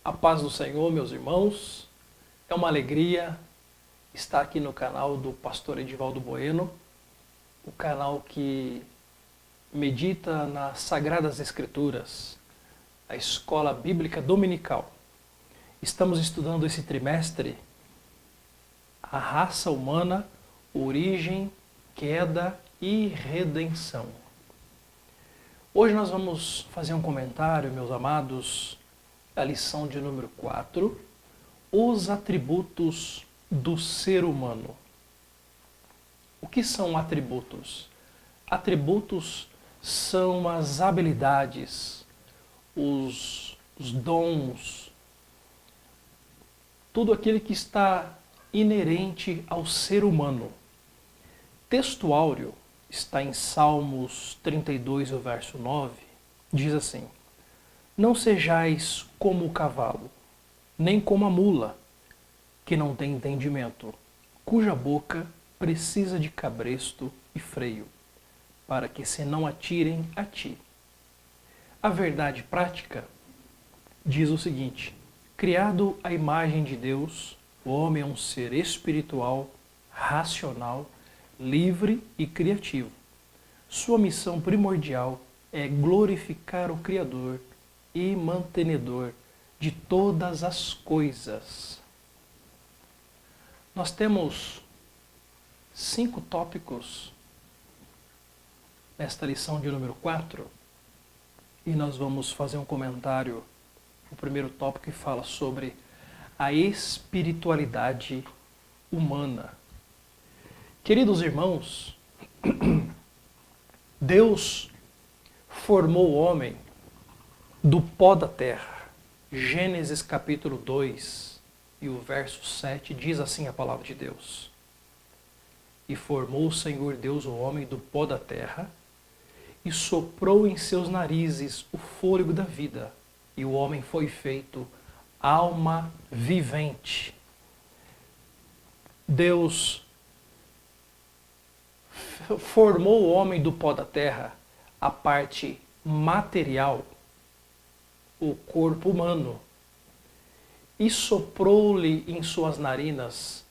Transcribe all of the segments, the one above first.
A paz do Senhor, meus irmãos. É uma alegria estar aqui no canal do Pastor Edivaldo Bueno, o canal que medita nas Sagradas Escrituras, a Escola Bíblica Dominical. Estamos estudando esse trimestre a raça humana, origem, queda e redenção. Hoje nós vamos fazer um comentário, meus amados, a lição de número 4, os atributos do ser humano. O que são atributos? Atributos são as habilidades, os dons, tudo aquilo que está inerente ao ser humano. Texto áureo está em Salmos 32, o verso 9, diz assim: Não sejais como o cavalo, nem como a mula, que não tem entendimento, cuja boca precisa de cabresto e freio, para que se não atirem a ti. A verdade prática diz o seguinte: criado à imagem de Deus, o homem é um ser espiritual, racional, livre e criativo. Sua missão primordial é glorificar o Criador e mantenedor de todas as coisas. Nós temos 5 tópicos nesta lição de número 4 e nós vamos fazer um comentário. O primeiro tópico que fala sobre a espiritualidade humana. Queridos irmãos, Deus formou o homem do pó da terra. Gênesis capítulo 2 e o verso 7 diz assim a palavra de Deus: E formou o Senhor Deus o homem do pó da terra, e soprou em seus narizes o fôlego da vida, e o homem foi feito alma vivente. Deus formou o homem do pó da terra, a parte material, o corpo humano, e soprou-lhe em suas narinas,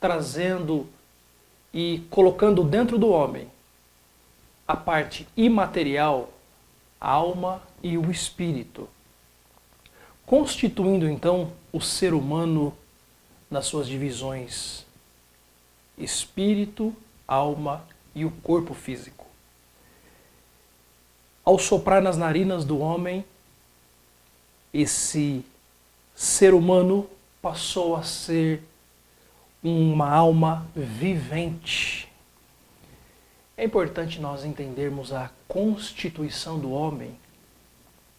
trazendo e colocando dentro do homem a parte imaterial, a alma e o espírito, constituindo então o ser humano nas suas divisões espírito, alma e o corpo físico. Ao soprar nas narinas do homem, esse ser humano passou a ser uma alma vivente. É importante nós entendermos a constituição do homem.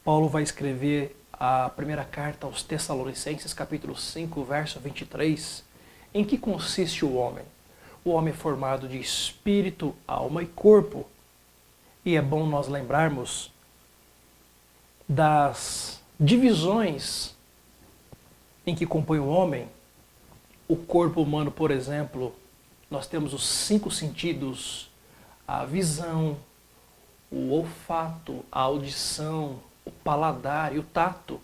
Paulo vai escrever a primeira carta aos Tessalonicenses, capítulo 5, verso 23. Em que consiste o homem? O homem é formado de espírito, alma e corpo. E é bom nós lembrarmos das divisões em que compõe o homem. O corpo humano, por exemplo, nós temos os 5 sentidos: a visão, o olfato, a audição, o paladar e o tato.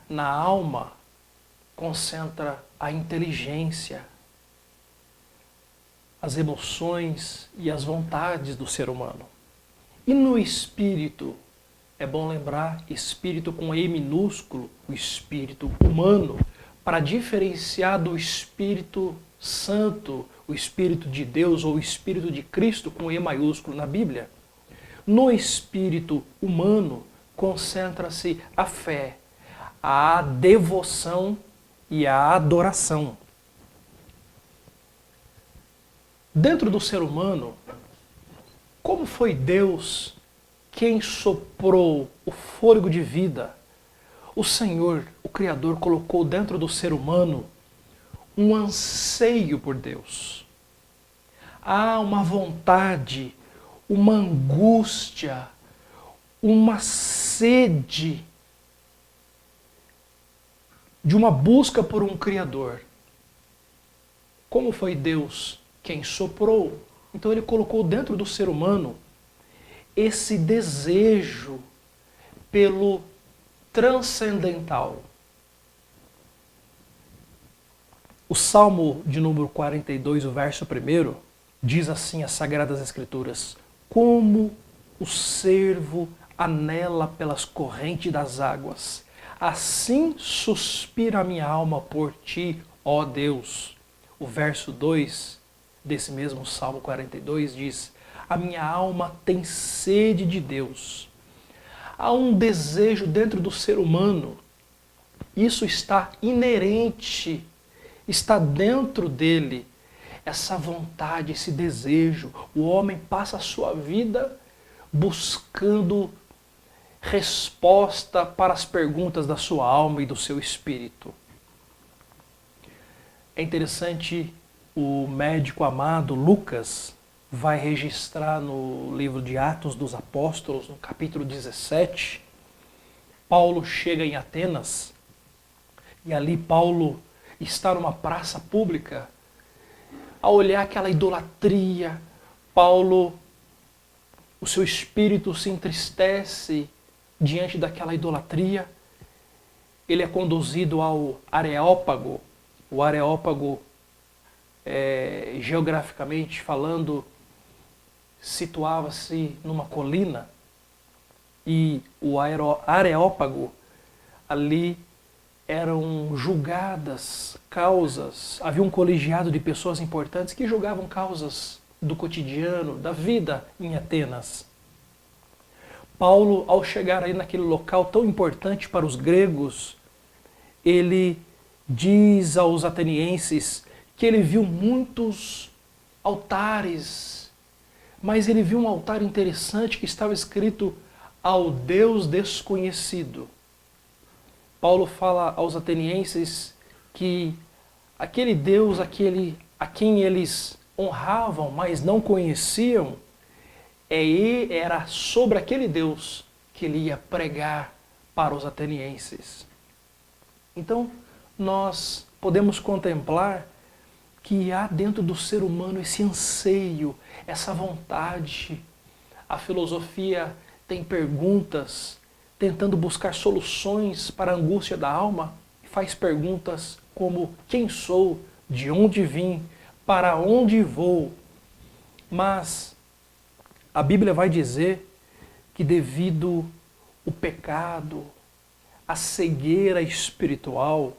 Na alma concentra a inteligência, as emoções e as vontades do ser humano. E no espírito, é bom lembrar, espírito com E minúsculo, o espírito humano, para diferenciar do Espírito Santo, o Espírito de Deus ou o Espírito de Cristo com E maiúsculo na Bíblia. No espírito humano concentra-se a fé, a devoção e a adoração. Dentro do ser humano, como foi Deus quem soprou o fôlego de vida? O Senhor, o Criador, colocou dentro do ser humano um anseio por Deus. Há uma vontade, uma angústia, uma sede de uma busca por um Criador. Como foi Deus quem soprou? Então ele colocou dentro do ser humano esse desejo pelo transcendental. O Salmo de número 42, o verso 1, diz assim as Sagradas Escrituras: como o cervo anela pelas correntes das águas, assim suspira a minha alma por ti, ó Deus. O verso 2 desse mesmo Salmo 42 diz: a minha alma tem sede de Deus. Há um desejo dentro do ser humano, isso está inerente, está dentro dele, essa vontade, esse desejo. O homem passa a sua vida buscando resposta para as perguntas da sua alma e do seu espírito. É interessante, o médico amado Lucas vai registrar no livro de Atos dos Apóstolos, no capítulo 17, Paulo chega em Atenas e ali Paulo está numa praça pública. Ao olhar aquela idolatria, Paulo, o seu espírito se entristece diante daquela idolatria. Ele é conduzido ao Areópago. O Areópago, geograficamente falando, situava-se numa colina, e o Areópago, ali eram julgadas causas, havia um colegiado de pessoas importantes que julgavam causas do cotidiano, da vida em Atenas. Paulo, ao chegar aí naquele local tão importante para os gregos, ele diz aos atenienses que ele viu muitos altares, mas ele viu um altar interessante que estava escrito ao Deus desconhecido. Paulo fala aos atenienses que aquele Deus, a quem eles honravam, mas não conheciam, era sobre aquele Deus que ele ia pregar para os atenienses. Então, nós podemos contemplar que há dentro do ser humano esse anseio, essa vontade. A filosofia tem perguntas, tentando buscar soluções para a angústia da alma, e faz perguntas como: quem sou, de onde vim, para onde vou? Mas a Bíblia vai dizer que devido ao pecado, a cegueira espiritual,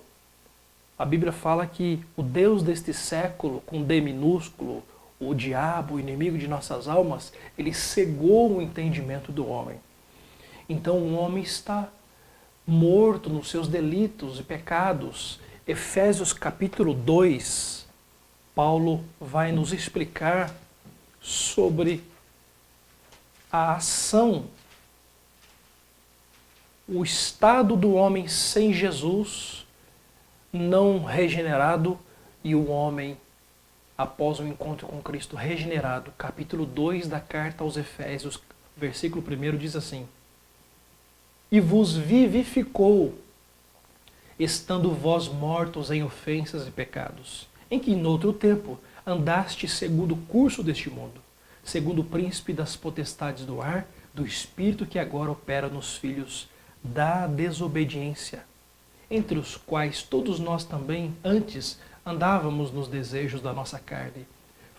a Bíblia fala que o Deus deste século, com D minúsculo, o diabo, o inimigo de nossas almas, ele cegou o entendimento do homem. Então o homem está morto nos seus delitos e pecados. Efésios capítulo 2, Paulo vai nos explicar sobre a ação, o estado do homem sem Jesus, não regenerado, e o homem após o encontro com Cristo regenerado. Capítulo 2 da carta aos Efésios, versículo 1 diz assim: e vos vivificou, estando vós mortos em ofensas e pecados, em que noutro tempo andaste segundo o curso deste mundo, segundo o príncipe das potestades do ar, do espírito que agora opera nos filhos da desobediência, entre os quais todos nós também antes andávamos nos desejos da nossa carne,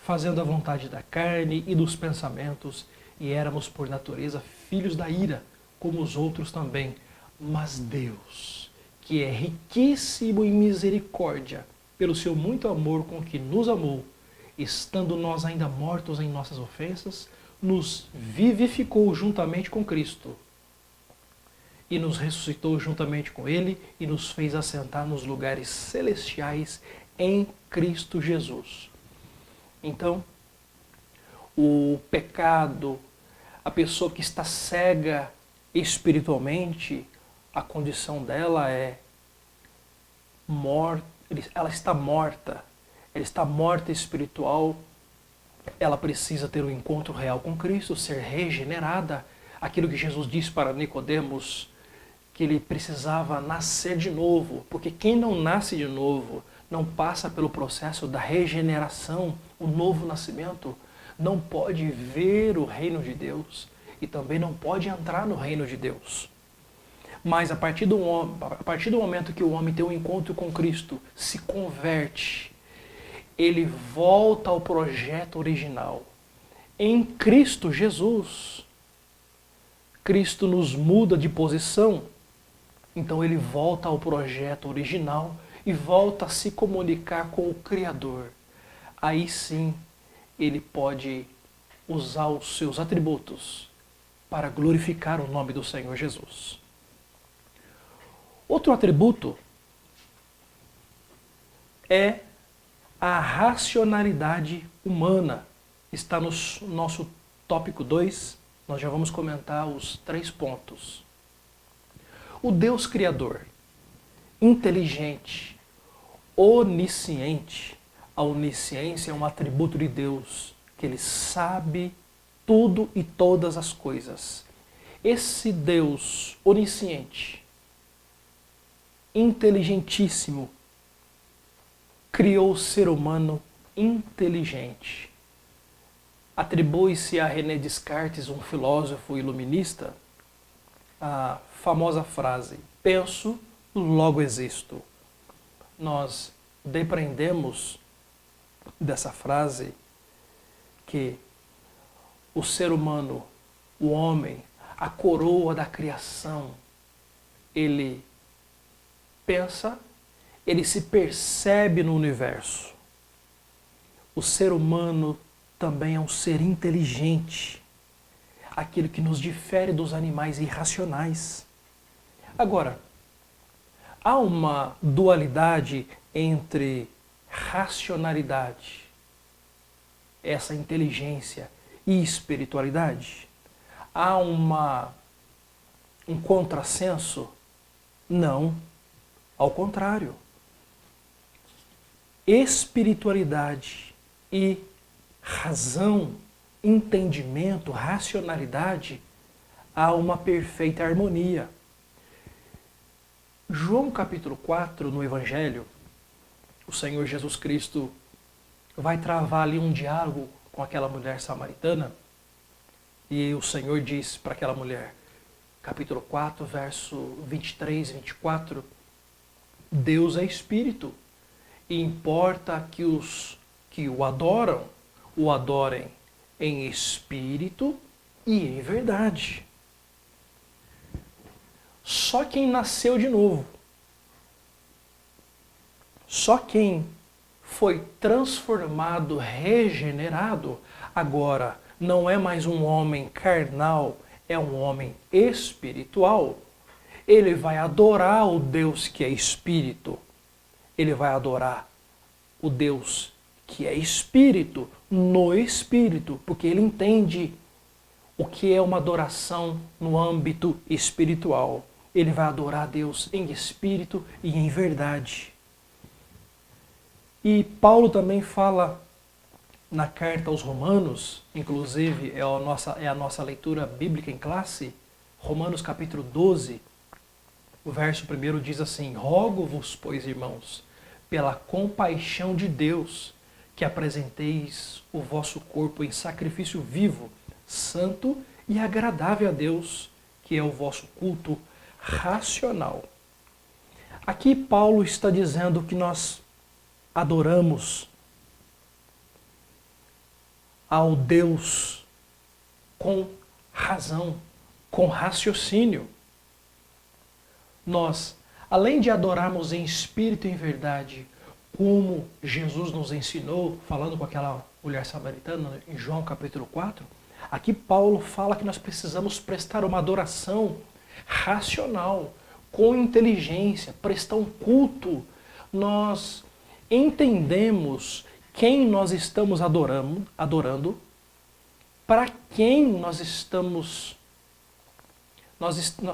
fazendo a vontade da carne e dos pensamentos, e éramos por natureza filhos da ira, como os outros também. Mas Deus, que é riquíssimo em misericórdia, pelo seu muito amor com que nos amou, estando nós ainda mortos em nossas ofensas, nos vivificou juntamente com Cristo, e nos ressuscitou juntamente com Ele, e nos fez assentar nos lugares celestiais em Cristo Jesus. Então, o pecado, a pessoa que está cega espiritualmente, a condição dela é morta, ela está morta espiritual, ela precisa ter um encontro real com Cristo, ser regenerada. Aquilo que Jesus disse para Nicodemos, que ele precisava nascer de novo, porque quem não nasce de novo, não passa pelo processo da regeneração, o novo nascimento, não pode ver o reino de Deus e também não pode entrar no reino de Deus. Mas a partir do momento que o homem tem um encontro com Cristo, se converte, ele volta ao projeto original. Em Cristo Jesus, Cristo nos muda de posição, então ele volta ao projeto original e volta a se comunicar com o Criador. Aí sim, ele pode usar os seus atributos para glorificar o nome do Senhor Jesus. Outro atributo é a racionalidade humana. Está no nosso tópico 2, nós já vamos comentar os 3 pontos. O Deus Criador, inteligente, onisciente. A onisciência é um atributo de Deus, que Ele sabe tudo e todas as coisas. Esse Deus onisciente, inteligentíssimo, criou o ser humano inteligente. Atribui-se a René Descartes, um filósofo iluminista, a famosa frase: penso, logo existo. Nós depreendemos dessa frase que o ser humano, o homem, a coroa da criação, ele pensa, ele se percebe no universo. O ser humano também é um ser inteligente, aquilo que nos difere dos animais irracionais. Agora, há uma dualidade entre racionalidade, essa inteligência, e espiritualidade? Há um contrassenso? Não, ao contrário. Espiritualidade e razão, entendimento, racionalidade, há uma perfeita harmonia. João capítulo 4, no Evangelho, o Senhor Jesus Cristo vai travar ali um diálogo com aquela mulher samaritana, e o Senhor diz para aquela mulher, capítulo 4, verso 23 e 24, Deus é Espírito, e importa que os que o adoram, o adorem em espírito e em verdade. Só quem nasceu de novo, só quem foi transformado, regenerado, agora não é mais um homem carnal, é um homem espiritual. Ele vai adorar o Deus que é Espírito. Ele vai adorar o Deus que é Espírito, no Espírito, porque ele entende o que é uma adoração no âmbito espiritual. Ele vai adorar a Deus em espírito e em verdade. E Paulo também fala na carta aos Romanos, inclusive é a nossa leitura bíblica em classe, Romanos capítulo 12, o verso 1 diz assim: rogo-vos, pois, irmãos, pela compaixão de Deus, que apresenteis o vosso corpo em sacrifício vivo, santo e agradável a Deus, que é o vosso culto racional. Aqui Paulo está dizendo que nós adoramos ao Deus com razão, com raciocínio. Nós, além de adorarmos em espírito e em verdade, como Jesus nos ensinou, falando com aquela mulher samaritana em João capítulo 4, aqui Paulo fala que nós precisamos prestar uma adoração racional, com inteligência, prestar um culto. Nós entendemos quem nós estamos adorando, para quem nós estamos...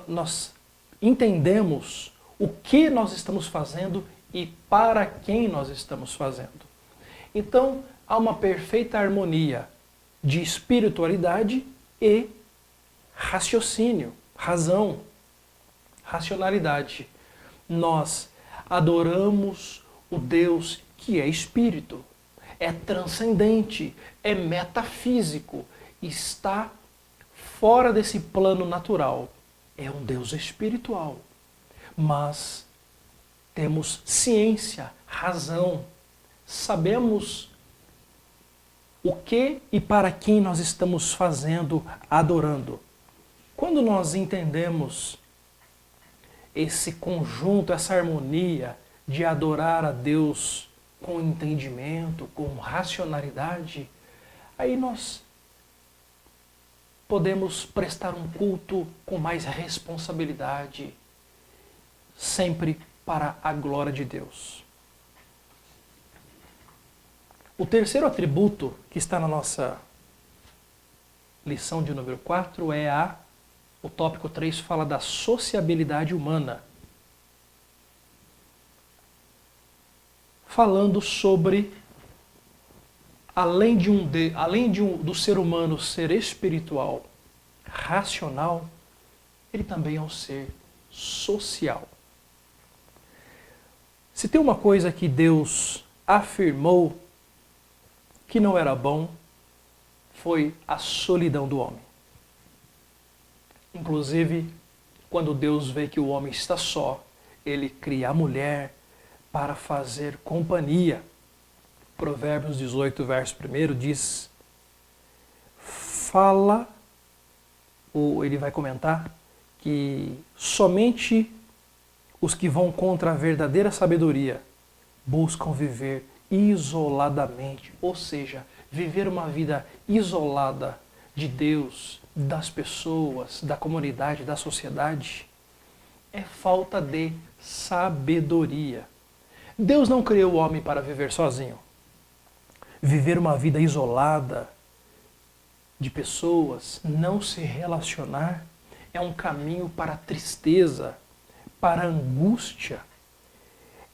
Nós entendemos o que nós estamos fazendo e para quem nós estamos fazendo. Então, há uma perfeita harmonia de espiritualidade e raciocínio, razão, racionalidade. Nós adoramos o Deus que é espírito, é transcendente, é metafísico, está fora desse plano natural. é um Deus espiritual, mas temos ciência, razão, sabemos o que e para quem nós estamos fazendo, adorando. Quando nós entendemos esse conjunto, essa harmonia de adorar a Deus com entendimento, com racionalidade, aí nós podemos prestar um culto com mais responsabilidade, sempre para a glória de Deus. O terceiro atributo que está na nossa lição de número 4 é o tópico 3 fala da sociabilidade humana. Falando sobre, do ser humano ser espiritual, racional, ele também é um ser social. Se tem uma coisa que Deus afirmou que não era bom, foi a solidão do homem. Inclusive, quando Deus vê que o homem está só, ele cria a mulher para fazer companhia. Provérbios 18, verso 1 diz, ele vai comentar que somente os que vão contra a verdadeira sabedoria buscam viver isoladamente, ou seja, viver uma vida isolada de Deus, das pessoas, da comunidade, da sociedade, é falta de sabedoria. Deus não criou o homem para viver sozinho. Viver uma vida isolada de pessoas, não se relacionar, é um caminho para a tristeza, para a angústia.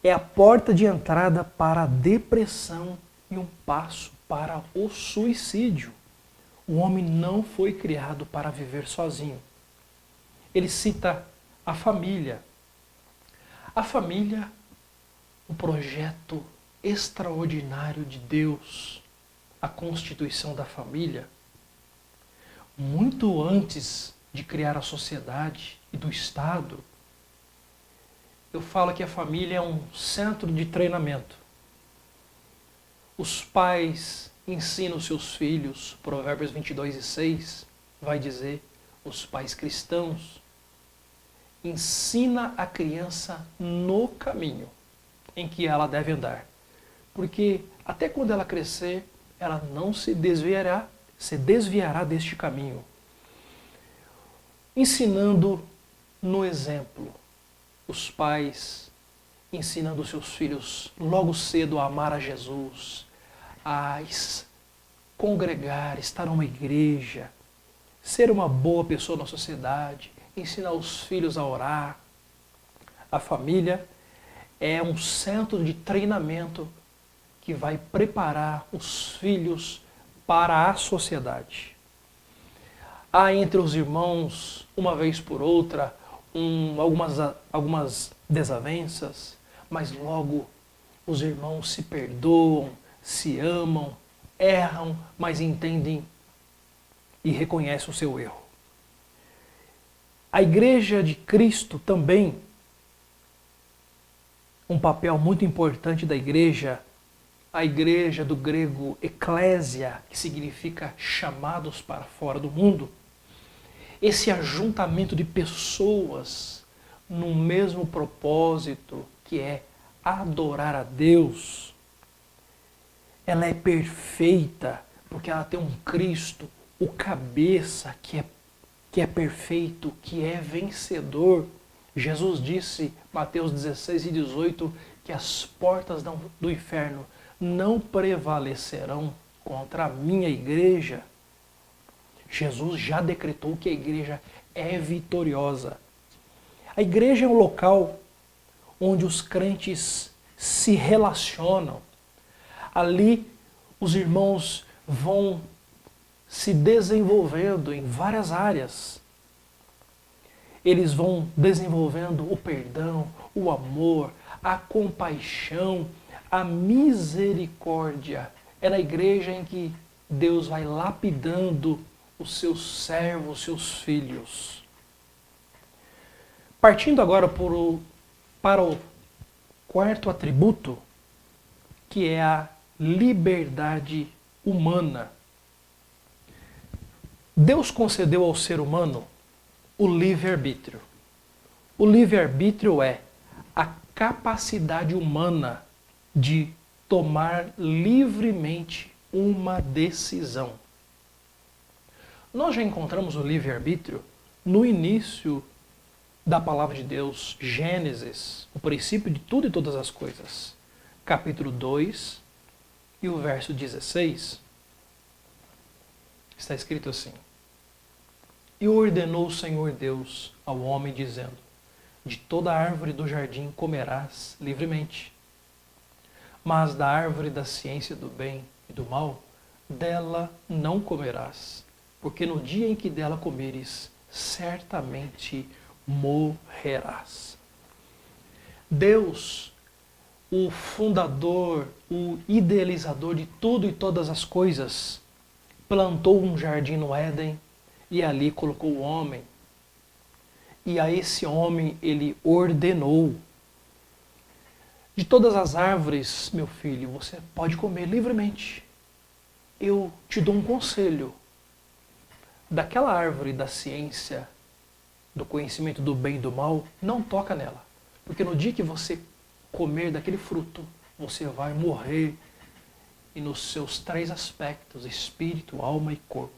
É a porta de entrada para a depressão e um passo para o suicídio. O homem não foi criado para viver sozinho. Ele cita a família. A família, o projeto extraordinário de Deus, a constituição da família, muito antes de criar a sociedade e do Estado, eu falo que a família é um centro de treinamento. Os pais ensinam seus filhos, Provérbios 22:6 vai dizer, os pais cristãos, ensina a criança no caminho em que ela deve andar. Porque até quando ela crescer, ela não se desviará deste caminho. Ensinando no exemplo. Os pais ensinando seus filhos logo cedo a amar a Jesus, a congregar, estar numa igreja, ser uma boa pessoa na sociedade, ensinar os filhos a orar. A família é um centro de treinamento que vai preparar os filhos para a sociedade. Há entre os irmãos, uma vez por outra, algumas desavenças, mas logo os irmãos se perdoam, se amam, erram, mas entendem e reconhecem o seu erro. A Igreja de Cristo também, um papel muito importante da igreja, a igreja do grego eclésia, que significa chamados para fora do mundo, esse ajuntamento de pessoas no mesmo propósito, que é adorar a Deus, ela é perfeita, porque ela tem um Cristo, o cabeça, que é perfeito, que é vencedor. Jesus disse, Mateus 16:18, que as portas do inferno não prevalecerão contra a minha igreja. Jesus já decretou que a igreja é vitoriosa. A igreja é um local onde os crentes se relacionam. Ali os irmãos vão se desenvolvendo em várias áreas. Eles vão desenvolvendo o perdão, o amor, a compaixão, a misericórdia. É na igreja em que Deus vai lapidando os seus servos, os seus filhos. Partindo agora para o quarto atributo, que é a liberdade humana. Deus concedeu ao ser humano o livre-arbítrio. O livre-arbítrio é a capacidade humana de tomar livremente uma decisão. Nós já encontramos o livre-arbítrio no início da palavra de Deus, Gênesis, o princípio de tudo e todas as coisas. Capítulo 2 e o verso 16. Está escrito assim: E ordenou o Senhor Deus ao homem, dizendo: De toda árvore do jardim comerás livremente, mas da árvore da ciência do bem e do mal, dela não comerás, porque no dia em que dela comeres, certamente morrerás. Deus, o fundador, o idealizador de tudo e todas as coisas, plantou um jardim no Éden e ali colocou o homem. E a esse homem ele ordenou: de todas as árvores, meu filho, você pode comer livremente. Eu te dou um conselho. Daquela árvore da ciência, do conhecimento do bem e do mal, não toca nela. Porque no dia que você comer daquele fruto, você vai morrer, e nos seus 3 aspectos, espírito, alma e corpo.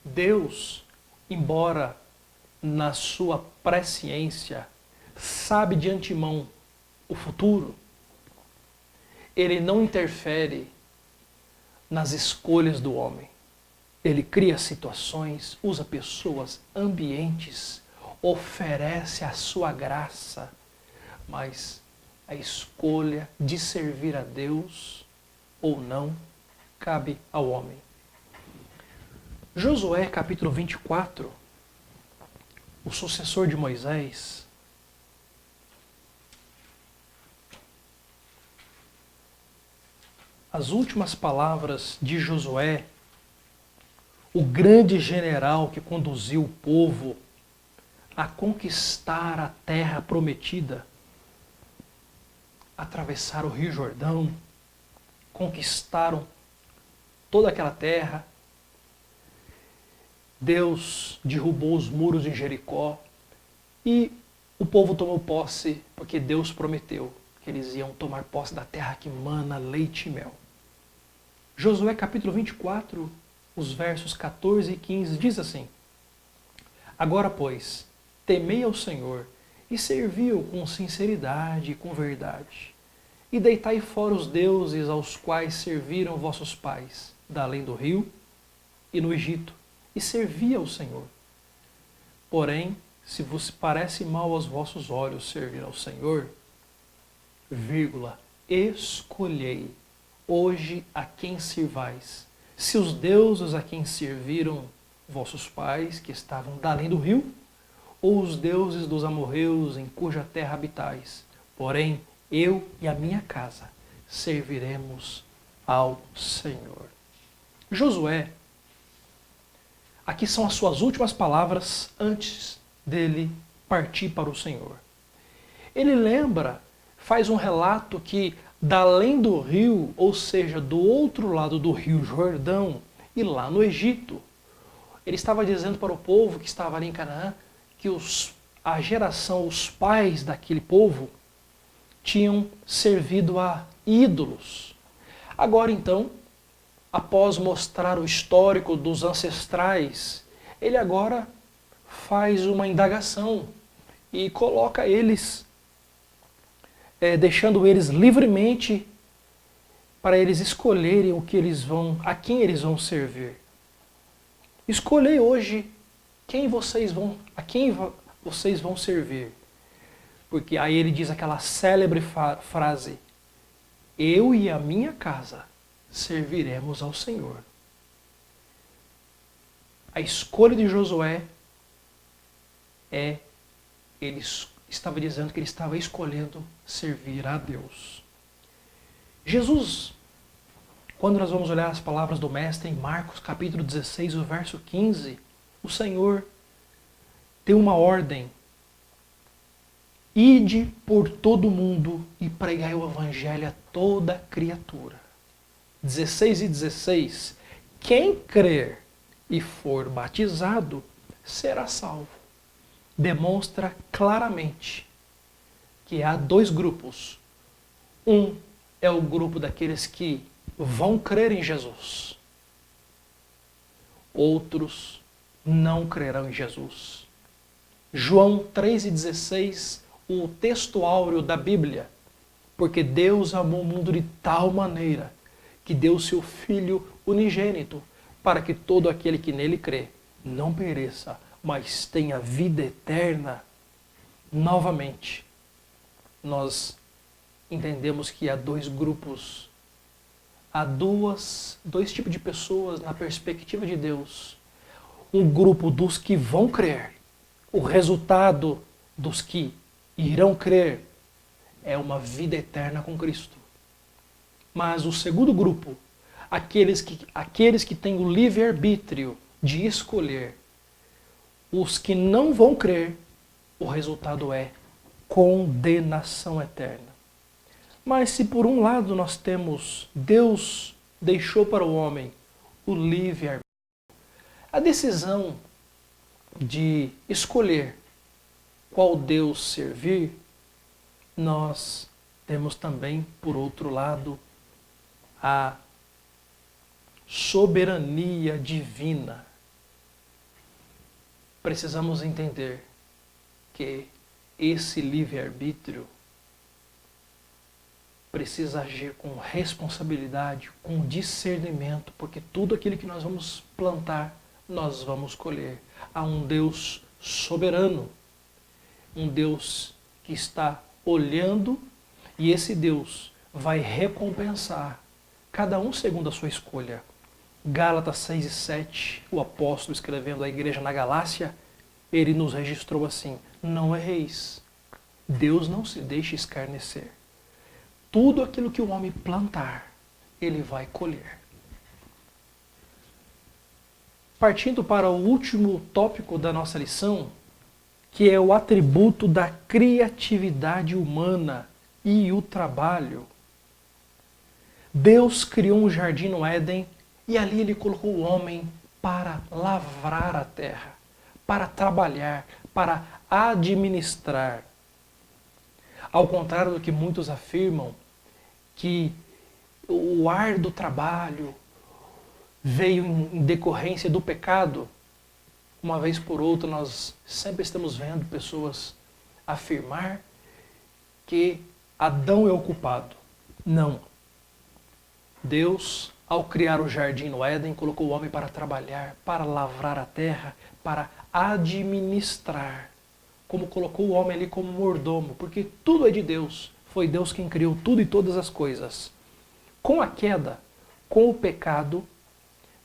Deus, embora na sua presciência sabe de antemão o futuro, ele não interfere nas escolhas do homem. Ele cria situações, usa pessoas, ambientes, oferece a sua graça, mas a escolha de servir a Deus ou não cabe ao homem. Josué capítulo 24, o sucessor de Moisés, as últimas palavras de Josué, o grande general que conduziu o povo a conquistar a terra prometida, atravessaram o Rio Jordão, conquistaram toda aquela terra. Deus derrubou os muros de Jericó e o povo tomou posse, porque Deus prometeu que eles iam tomar posse da terra que mana leite e mel. Josué capítulo 24, os versos 14 e 15, diz assim: Agora, pois, temei ao Senhor e servi-o com sinceridade e com verdade. E deitai fora os deuses aos quais serviram vossos pais, da além do rio e no Egito, e servi ao Senhor. Porém, se vos parece mal aos vossos olhos servir ao Senhor, escolhei hoje a quem sirvais, se os deuses a quem serviram vossos pais, que estavam da além do rio, ou os deuses dos amorreus em cuja terra habitais. Porém, eu e a minha casa serviremos ao Senhor. Josué, aqui são as suas últimas palavras antes dele partir para o Senhor. Ele lembra, faz um relato que da além do rio, ou seja, do outro lado do rio Jordão, e lá no Egito, ele estava dizendo para o povo que estava ali em Canaã que a geração, os pais daquele povo, tinham servido a ídolos. Agora então, após mostrar o histórico dos ancestrais, ele agora faz uma indagação e coloca eles, deixando eles livremente para eles escolherem o que eles vão, a quem eles vão servir. Escolhei hoje a quem vocês vão servir. Porque aí ele diz aquela célebre frase: eu e a minha casa serviremos ao Senhor. A escolha de Josué ele estava dizendo que ele estava escolhendo servir a Deus. Jesus, quando nós vamos olhar as palavras do Mestre em Marcos capítulo 16, o verso 15, o Senhor deu uma ordem Ide por todo o mundo e pregai o evangelho a toda criatura. 16 e 16. Quem crer e for batizado será salvo. Demonstra claramente que há dois grupos. Um é o grupo daqueles que vão crer em Jesus. Outros não crerão em Jesus. João 3,16, o texto áureo da Bíblia. Porque Deus amou o mundo de tal maneira que deu o seu Filho unigênito, para que todo aquele que nele crê não pereça, mas tenha vida eterna. Novamente, nós entendemos que há dois grupos, há dois tipos de pessoas na perspectiva de Deus. Um grupo dos que vão crer, o resultado dos que irão crer é uma vida eterna com Cristo. Mas o segundo grupo, aqueles que têm o livre-arbítrio de escolher, os que não vão crer, o resultado é condenação eterna. Mas se por um lado nós temos, Deus deixou para o homem o livre-arbítrio, a decisão de escolher qual Deus servir, nós temos também, por outro lado, a soberania divina. Precisamos entender que esse livre-arbítrio precisa agir com responsabilidade, com discernimento, porque tudo aquilo que nós vamos plantar, nós vamos colher. Há um Deus soberano, um Deus que está olhando, e esse Deus vai recompensar cada um segundo a sua escolha. Gálatas 6 e 7, o apóstolo escrevendo à igreja na Galácia, ele nos registrou assim: não erreis, Deus não se deixa escarnecer. Tudo aquilo que o homem plantar, ele vai colher. Partindo para o último tópico da nossa lição, que é o atributo da criatividade humana e o trabalho. Deus criou um jardim no Éden e ali ele colocou o homem para lavrar a terra, para trabalhar, para administrar. Ao contrário do que muitos afirmam, que o árduo trabalho veio em decorrência do pecado, uma vez por outra nós sempre estamos vendo pessoas afirmar que Adão é o culpado. Não. Deus, ao criar o jardim no Éden, colocou o homem para trabalhar, para lavrar a terra, para administrar. Como colocou o homem ali como mordomo, porque tudo é de Deus. Foi Deus quem criou tudo e todas as coisas. Com a queda, com o pecado,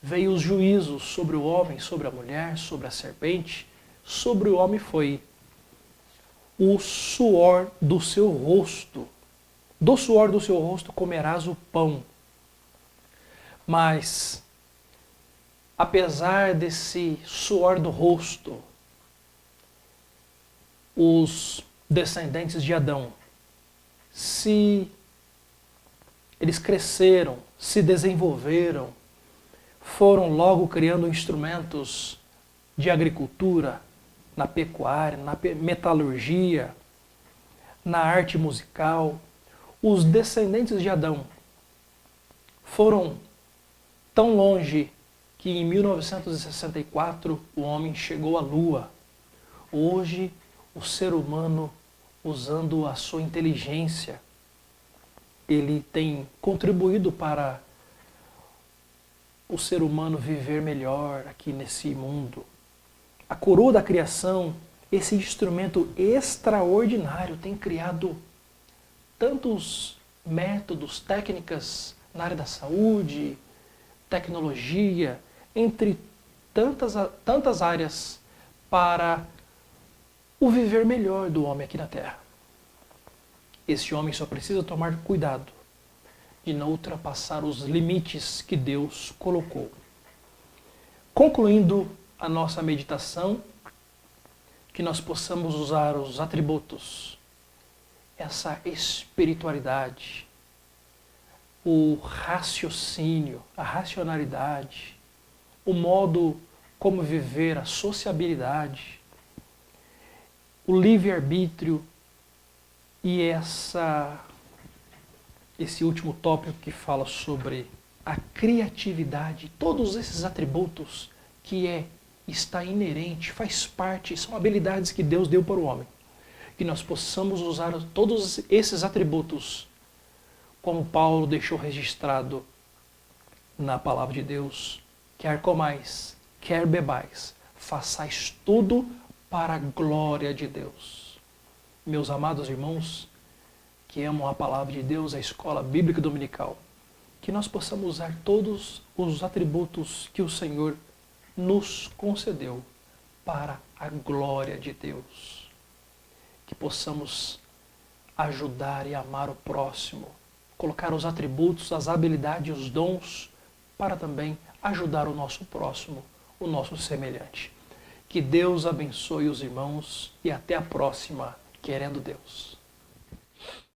veio os juízos sobre o homem, sobre a mulher, sobre a serpente. Sobre o homem foi o suor do seu rosto. Do suor do seu rosto comerás o pão. Mas, apesar desse suor do rosto, os descendentes de Adão, eles cresceram, se desenvolveram, foram logo criando instrumentos de agricultura, na pecuária, na metalurgia, na arte musical. Os descendentes de Adão foram tão longe que em 1964 o homem chegou à Lua. Hoje, o ser humano, usando a sua inteligência, ele tem contribuído para o ser humano viver melhor aqui nesse mundo. A coroa da criação, esse instrumento extraordinário, tem criado tantos métodos, técnicas na área da saúde, tecnologia, entre tantas áreas para o viver melhor do homem aqui na Terra. Esse homem só precisa tomar cuidado de não ultrapassar os limites que Deus colocou. Concluindo a nossa meditação, que nós possamos usar os atributos essa espiritualidade, o raciocínio, a racionalidade, o modo como viver, a sociabilidade, o livre-arbítrio e esse último tópico que fala sobre a criatividade, todos esses atributos que está inerente, faz parte, são habilidades que Deus deu para o homem. Que nós possamos usar todos esses atributos, como Paulo deixou registrado na palavra de Deus: quer comais, quer bebais, façais tudo para a glória de Deus. Meus amados irmãos, que amam a palavra de Deus, a escola bíblica dominical, que nós possamos usar todos os atributos que o Senhor nos concedeu para a glória de Deus. Que possamos ajudar e amar o próximo, colocar os atributos, as habilidades, os dons, para também ajudar o nosso próximo, o nosso semelhante. Que Deus abençoe os irmãos e até a próxima, querendo Deus.